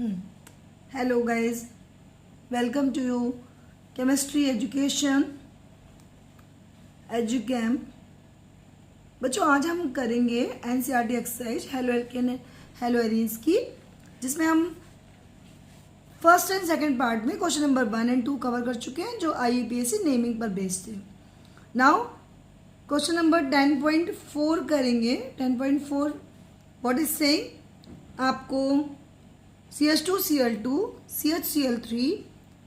Hello guys, welcome to you chemistry education एजुकेम। बच्चों, आज हम करेंगे NCERT exercise halo alkane halo arenes की, जिसमें हम फर्स्ट एंड सेकंड पार्ट में क्वेश्चन नंबर 1 एंड 2 कवर कर चुके हैं, जो IUPAC नेमिंग पर बेस्ड थे। नाउ क्वेश्चन नंबर 10.4 करेंगे। 10.4 व्हाट इज सेइंग, आपको CH2Cl2 CHCl3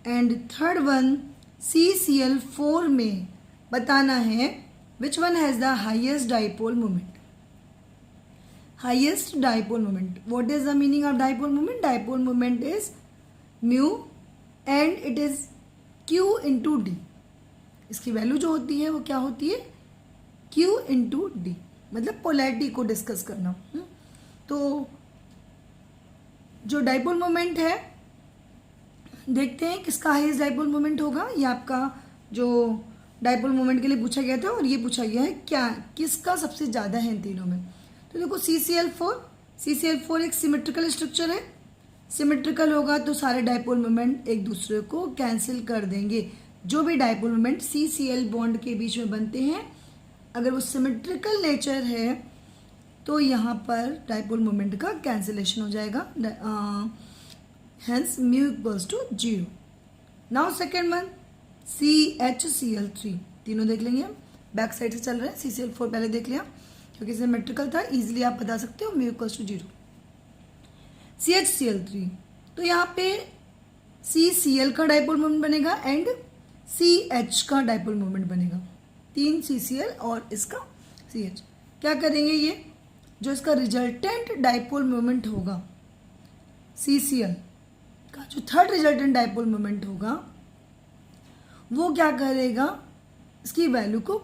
and third one CCl4 में बताना है which one has the highest dipole moment. Highest dipole moment, what is the meaning of dipole moment? Dipole moment is mu and it is Q into D. इसकी value जो होती है वो क्या होती है? Q इंटू डी, मतलब polarity को डिस्कस करना। तो जो डाइपोल मोमेंट है, देखते हैं किसका हाईएस्ट डाइपोल मोमेंट होगा। ये आपका जो डाइपोल मोमेंट के लिए पूछा गया था और ये पूछा गया है क्या किसका सबसे ज़्यादा है इन तीनों में। तो देखो CCl4 एक सिमेट्रिकल स्ट्रक्चर है। सिमेट्रिकल होगा तो सारे डाइपोल मोमेंट एक दूसरे को कैंसिल कर देंगे। जो भी डाइपोल मोमेंट CCl बॉन्ड के बीच में बनते हैं, अगर वो सिमेट्रिकल नेचर है तो यहाँ पर डाइपोल मोमेंट का कैंसिलेशन हो जाएगा, hence mu equals to 0। Now second one CHCl3, तीनों देख लेंगे हम, बैक साइड से चल रहे हैं। CCl4 पहले देख लिया क्योंकि सिमेट्रिकल था, इजीली आप बता सकते हो म्यू इक्वल्स टू 0। CHCl3, तो यहाँ पे CCl का डाइपोल मोमेंट बनेगा एंड CH का डाइपोल मोमेंट बनेगा। 3 CCl और इसका CH। क्या करेंगे, ये जो इसका रिजल्टेंट डाइपोल मोमेंट होगा CCl का, जो थर्ड रिजल्टेंट डाइपोल मोमेंट होगा, वो क्या करेगा, इसकी वैल्यू को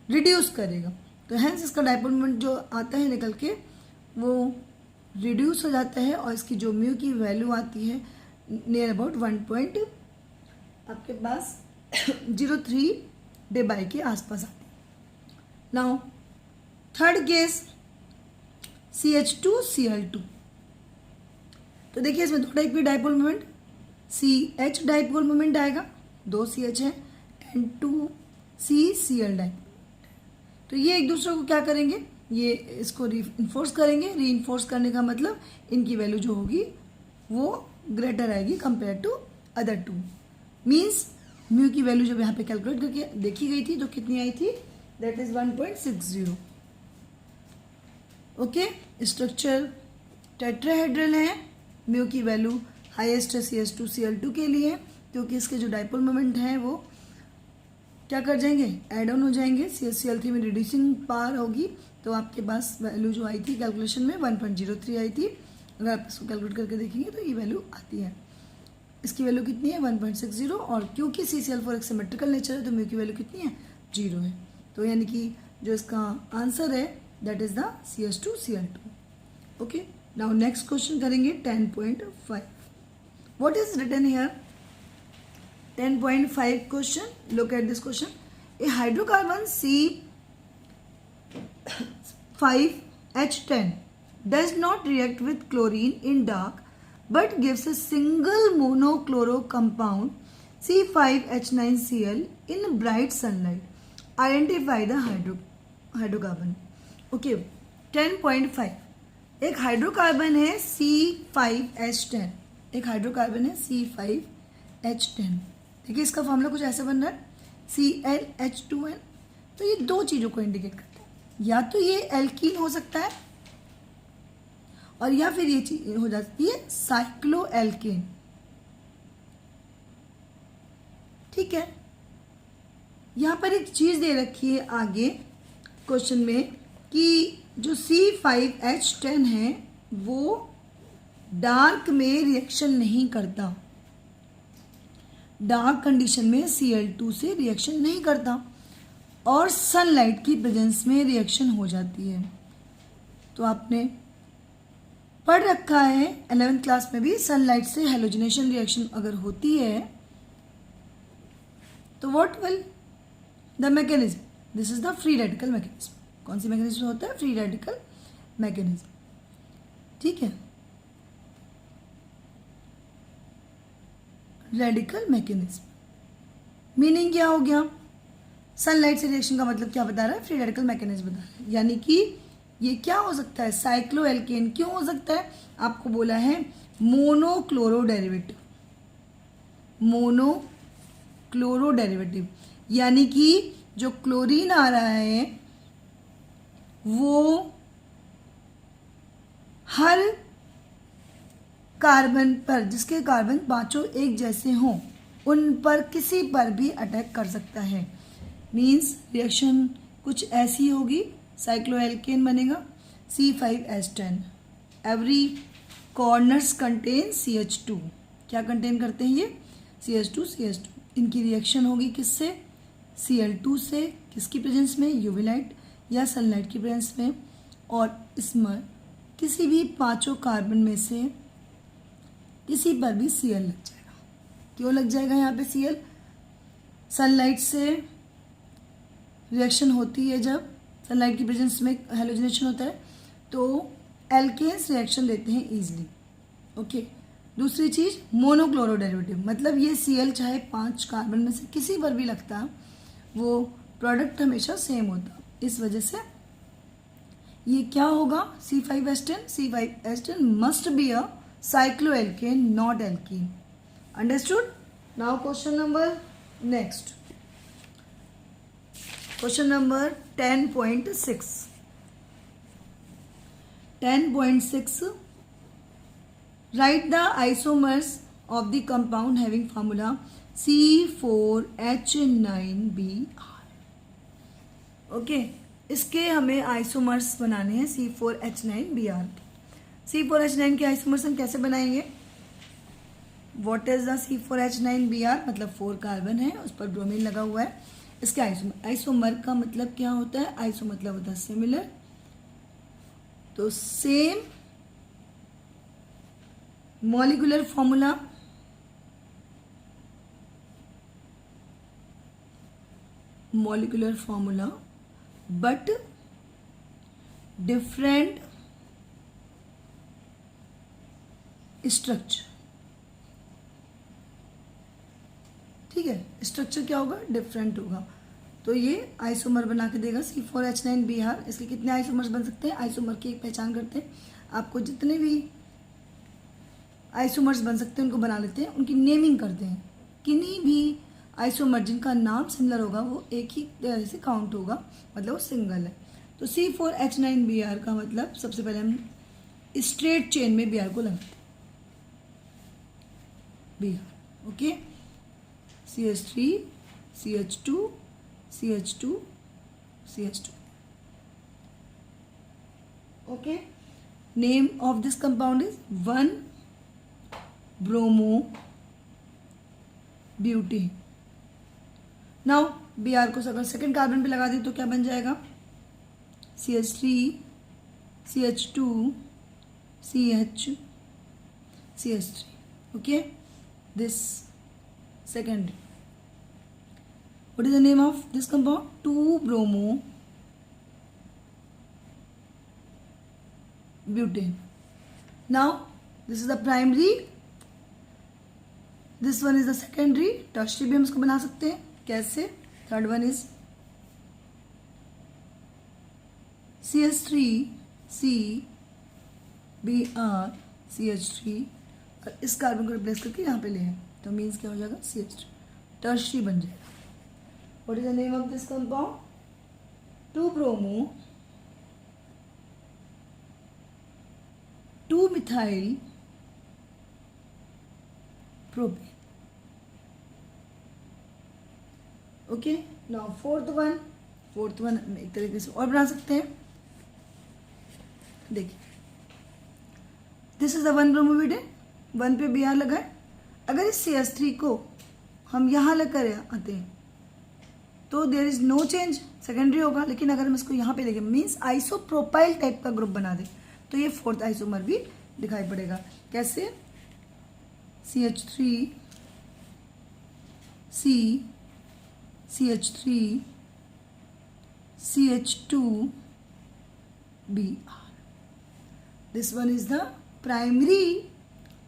रिड्यूस करेगा। तो हेंस इसका डाइपोल मोमेंट जो आता है निकल के वो रिड्यूस हो जाता है और इसकी जो म्यू की वैल्यू आती है नियर अबाउट 1 आपके पास 03 डेबाई के आसपास आती है। नाउ थर्ड केस CH2Cl2, तो देखिए इसमें दो टाइप की dipole moment, CH dipole moment आएगा, 2 CH है एंड 2 CCl डाइपोल। तो ये एक दूसरे को क्या करेंगे, ये इसको रीइंफोर्स करेंगे। रीइंफोर्स करने का मतलब इनकी वैल्यू जो होगी वो ग्रेटर आएगी compare to other two. Means mu की वैल्यू जब यहाँ पे कैलकुलेट करके देखी गई थी तो कितनी आई थी, that is 1.60। Okay, structure tetrahedral है, म्यू की वैल्यू हाईएस्ट है CH2Cl2 के लिए, क्योंकि इसके जो डाइपोल मोमेंट हैं वो क्या कर जाएंगे, एड ऑन हो जाएंगे। CHCl3 में रिड्यूसिंग पावर होगी, तो आपके पास वैल्यू जो आई थी कैलकुलेशन में 1.03 आई थी। अगर आप इसको कैलकुलेट करके देखेंगे तो ये वैल्यू आती है। इसकी वैल्यू कितनी है, 1.60, और क्योंकि CCl4 एक सिमेट्रिकल नेचर है तो म्यू की वैल्यू कितनी है, 0 है। तो यानी कि जो इसका आंसर है that is the CH2Cl2। Okay, now next question करेंगे 10.5। What is written here? 10.5 question, look at this question. A hydrocarbon C5H10 does not react with chlorine in dark but gives a single monochloro compound C5H9Cl in bright sunlight. Identify the hydrocarbon. Okay, 10.5, एक hydrocarbon है C5H10, एक hydrocarbon है C5H10। देखिए इसका formula कुछ ऐसा बन रहा है ClH2n। तो ये दो चीज़ों को इंडिकेट करता है, या तो ये एल्कीन हो सकता है और या फिर ये चीज हो जाती है साइक्लोएल्केन। ठीक है, यहाँ पर एक चीज दे रखी है आगे क्वेश्चन में कि जो C5H10 है वो डार्क में रिएक्शन नहीं करता, डार्क कंडीशन में Cl2 से रिएक्शन नहीं करता और सनलाइट की प्रेजेंस में रिएक्शन हो जाती है। तो आपने पढ़ रखा है 11th क्लास में भी, सनलाइट से हेलोजिनेशन रिएक्शन अगर होती है तो what will the mechanism, this is the free radical mechanism. कौन सी मैकेनिज्म होता है? Free radical mechanism. ठीक है, रेडिकल मैकेनिज्म। मीनिंग क्या हो गया? सनलाइट से रिएक्शन का मतलब क्या बता रहा है? फ्री रेडिकल मैकेनिज्म बता रहा है। यानी कि ये क्या हो सकता है? साइक्लोएल्केन। क्यों हो सकता है? आपको बोला है मोनोक्लोरो डेरिवेटिव, मोनोक्लोरो डेरिवेटिव, यानी कि जो क्लोरीन आ रहा है वो हर कार्बन पर, जिसके कार्बन पांचों एक जैसे हों, उन पर किसी पर भी अटैक कर सकता है। मीन्स रिएक्शन कुछ ऐसी होगी, साइक्लोएल्केन बनेगा C5H10। Every corners contain CH2। क्या कंटेन करते हैं ये? CH2। इनकी रिएक्शन होगी किससे? Cl2 से। किसकी प्रेजेंस में? यूवी लाइट या सनलाइट की प्रेजेंस में। और इसमें किसी भी पांचों कार्बन में से किसी पर भी Cl लग जाएगा। क्यों लग जाएगा यहाँ पे Cl? सनलाइट से रिएक्शन होती है, जब सनलाइट की प्रेजेंस में हेलोजनेशन होता है तो एल्केन्स रिएक्शन देते हैं ईजिली। ओके। दूसरी चीज मोनोक्लोरो डेरिवेटिव, मतलब ये Cl चाहे 5 कार्बन में से किसी पर भी लगता, वो प्रोडक्ट हमेशा सेम होता। इस वजह से ये क्या होगा? C5H10 must be a cycloalkane, not alkene. Understood? Now question number next, question number 10.6। 10.6, write the isomers of the compound having formula C4H9Br। Okay, इसके हमें आइसोमर्स बनाने हैं C4H9Br। C4H9 के आइसोमर्स हम कैसे बनाएंगे? What is the C4H9Br? मतलब 4 carbon है, उस पर ब्रोमीन लगा हुआ है। इसके आइसोमर का मतलब क्या होता है? आइसो मतलब होता है सिमिलर, तो same molecular formula, but different structure. ठीक है, स्ट्रक्चर क्या होगा? डिफरेंट होगा। तो ये आइसोमर बना के देगा C4H9Br। इसके कितने आइसोमर्स बन सकते हैं? आइसोमर की एक पहचान करते हैं। आपको जितने भी आइसोमर्स बन सकते हैं उनको बना लेते हैं, उनकी नेमिंग करते हैं। किन्हीं भी आइसोमर जिनका नाम सिमिलर होगा वो एक ही तरह से काउंट होगा, मतलब वो सिंगल है। तो C4H9Br का मतलब सबसे पहले हम स्ट्रेट चेन में Br को लगाते हैं, Br। Okay, CH3 CH2 CH2 CH2। okay, name of this compound is 1-bromo-butane। now Br को अगर सेकेंड कार्बन पे लगा दें तो क्या बन जाएगा? CH3 CH2 CH3। okay, this secondary। what is the name of this compound? 2-bromo-butane। now this is the primary, this one is the secondary। Tertiary भी हम इसको बना सकते हैं। कैसे? Third one is CH3 CBr CH3, और इस carbon को रिप्लेस करके यहाँ पे ले हैं तो मीन्स क्या हो जाएगा? CH3, टर्शरी बन जाएगा। What is the name of this compound? 2-bromo-2-methyl propane। Okay, now fourth one हम एक तरीके से और बना सकते हैं। देखिए, दिस इज द 1-bromo-butane, 1 पे Br लगा है। अगर इस CH3 को हम यहाँ लेकर आते हैं तो there is no change, secondary होगा। लेकिन अगर हम इसको यहाँ पे देखें, मीन्स आइसोप्रोपाइल टाइप का ग्रुप बना दें तो ये फोर्थ आइसोमर भी दिखाई पड़ेगा। कैसे? CH3 CH3 CH2 Br। this one is the primary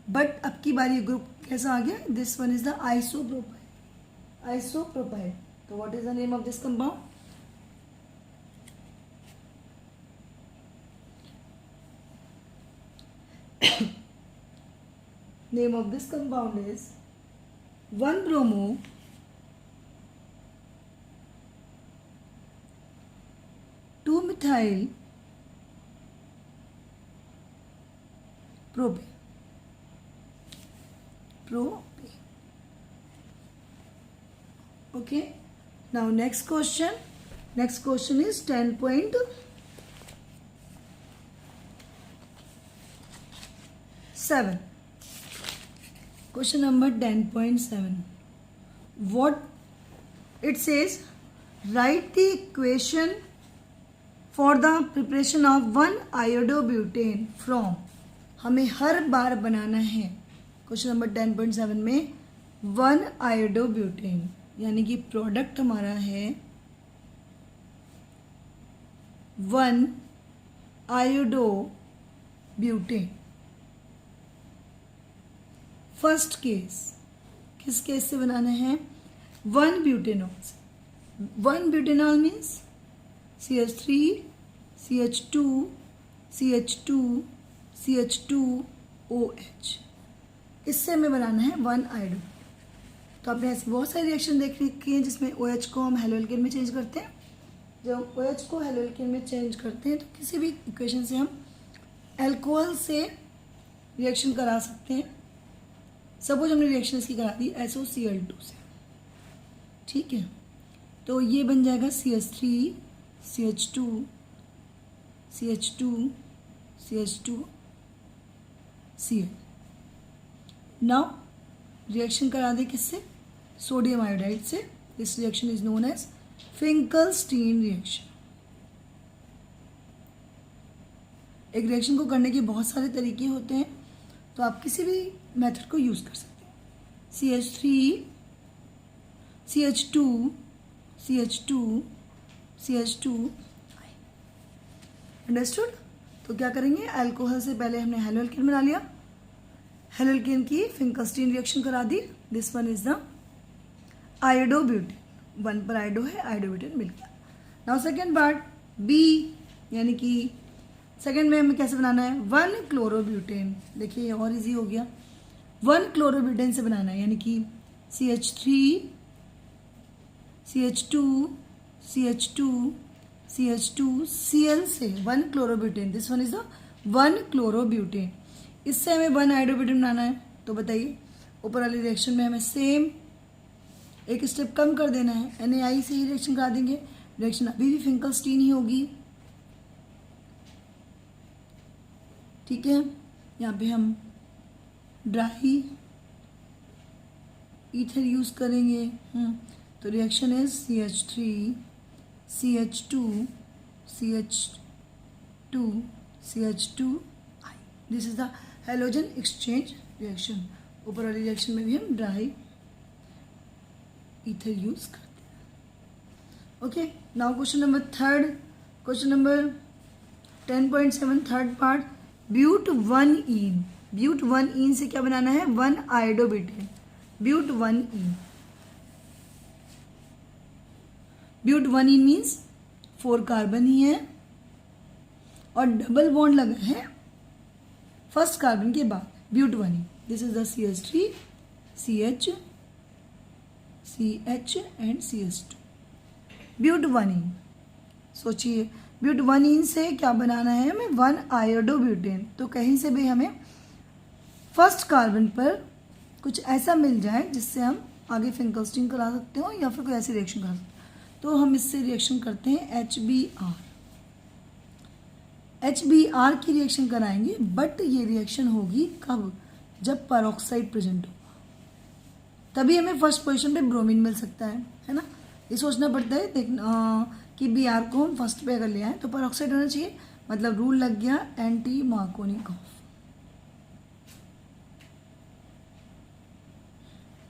but अब की बारी ग्रुप कैसा आ गया, this one is the isopropyl, isopropyl. तो what is the name of this compound, name of this compound is 1-bromo 2-methyl propane, propane. Okay, now next question is 10.7. Question number 10.7. What it says, write the equation for the preparation of 1 iodobutane from, हमें हर बार बनाना है question number 10.7 में 1 iodobutane, यानी कि product हमारा है 1 iodobutane। First case, किस case से बनाना है, 1 ब्यूटेनॉल से। 1 butanol means CH3 CH2 CH2 CH2OH, इससे हमें बनाना है 1 आयोडो। तो आपने ऐसे बहुत सारे रिएक्शन देख रखी हैं जिसमें OH को हम हेलोएल्केन में चेंज करते हैं। जब OH को हेलोएल्केन में चेंज करते हैं तो किसी भी इक्वेशन से हम अल्कोहल से रिएक्शन करा सकते हैं। सपोज हमने रिएक्शन इसकी करा दी SOCl2 से, ठीक है, तो ये बन जाएगा CH3 CH2 CH2 CH2 Cl। Now reaction करा दे किससे, सोडियम आयोडाइड से। This reaction is known as Finkelstein reaction. एक रिएक्शन को करने के बहुत सारे तरीके होते हैं, तो आप किसी भी मेथड को यूज़ कर सकते हैं। CH3 CH2 CH2 CH2, understood. तो क्या करेंगे, अल्कोहल से पहले हमने हेलोएल्केन बना लिया, हेलोएल्केन की फिंकलस्टीन रिएक्शन करा दी। This one is the iodobutane, 1 पर आयोडो है, आयोडोब्यूटेन मिल गया। नाउ सेकेंड पार्ट बी, यानी कि सेकेंड में हमें कैसे बनाना है, 1 क्लोरोब्यूटेन। देखिए ये और इजी हो गया, 1 क्लोरोब्यूटेन से बनाना है, यानी कि CH3 CH2 CH2 CH2 Cl से 1 chlorobutane. This one is the 1 chlorobutane. इससे हमें 1 आयोडोब्यूटेन बनाना है। तो बताइए, ऊपर वाली रिएक्शन में हमें सेम एक स्टेप कम कर देना है, NaI से ही रिएक्शन करा देंगे, रिएक्शन अभी भी फिंकलस्टीन ही होगी, ठीक है। यहाँ पे हम ड्राई ईथर यूज करेंगे। तो reaction is CH3 CH2 CH2 CH2I। This is the halogen exchange reaction. ऊपर वाली रिएक्शन में भी हम ड्राई ईथर यूज करते हैं। Okay, now question number third, question number 10.7 third part, but 1-इन। ब्यूट 1-इन से क्या बनाना है, 1 आयोडोब्यूटेन। ब्यूट 1-इन, ब्यूट 1-इन मीन्स 4 कार्बन ही है और डबल बॉन्ड लगा है फर्स्ट कार्बन के बाद, ब्यूट 1-इन। This is the CH3 CH CH and CH2, but 1-इन। सोचिए, ब्यूट 1-इन से क्या बनाना है हमें, 1 आयोडोब्यूटेन। तो कहीं से भी हमें फर्स्ट कार्बन पर कुछ ऐसा मिल जाए जिससे हम आगे फिंकलस्टीन करा सकते हो या फिर कोई ऐसी रिएक्शन करा सकते हो। तो हम इससे रिएक्शन करते हैं HBr। HBr की रिएक्शन कराएंगे, बट ये रिएक्शन होगी कब, जब पेरोक्साइड प्रेजेंट होगा, तभी हमें फर्स्ट पोजीशन पे ब्रोमीन मिल सकता है ना। ये सोचना पड़ता है देखना कि Br को हम फर्स्ट पे अगर ले आए तो पेरोक्साइड होना चाहिए, मतलब रूल लग गया एंटी मार्कोनिकॉफ।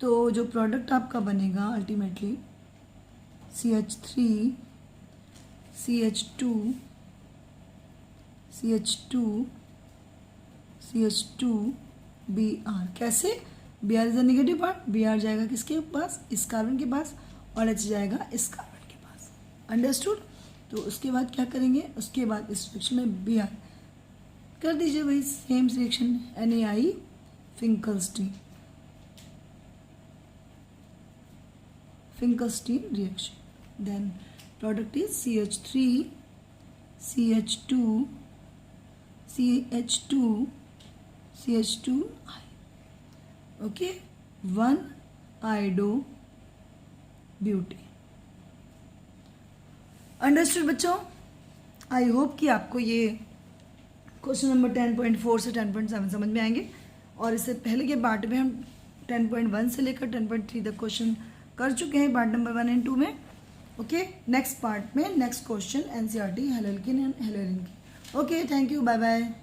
तो जो प्रोडक्ट आपका बनेगा ultimately CH3 CH2 CH2 CH2 Br। कैसे? Br is the negative part, Br जाएगा किसके पास? इस कार्बन के पास, और H जाएगा इस कार्बन के पास। अंडरस्टूड? तो उसके बाद क्या करेंगे? उसके बाद इस रिएक्शन में Br कर दीजिए वही same reaction, NaI Finkelstein reaction. Then product is CH3 CH2 CH2 CH2I. Okay, 1 iodo ब्यूटी। अंडरस्टूड बच्चों? आई होप कि आपको ये क्वेश्चन नंबर 10.4 से 10.7 समझ में आएंगे, और इससे पहले के पार्ट में हम 10.1 से लेकर 10.3 तक क्वेश्चन कर चुके हैं पार्ट नंबर 1 एंड 2 में। ओके, नेक्स्ट पार्ट में next question NCERT haloalkane and haloarene की। Okay, thank you, bye bye.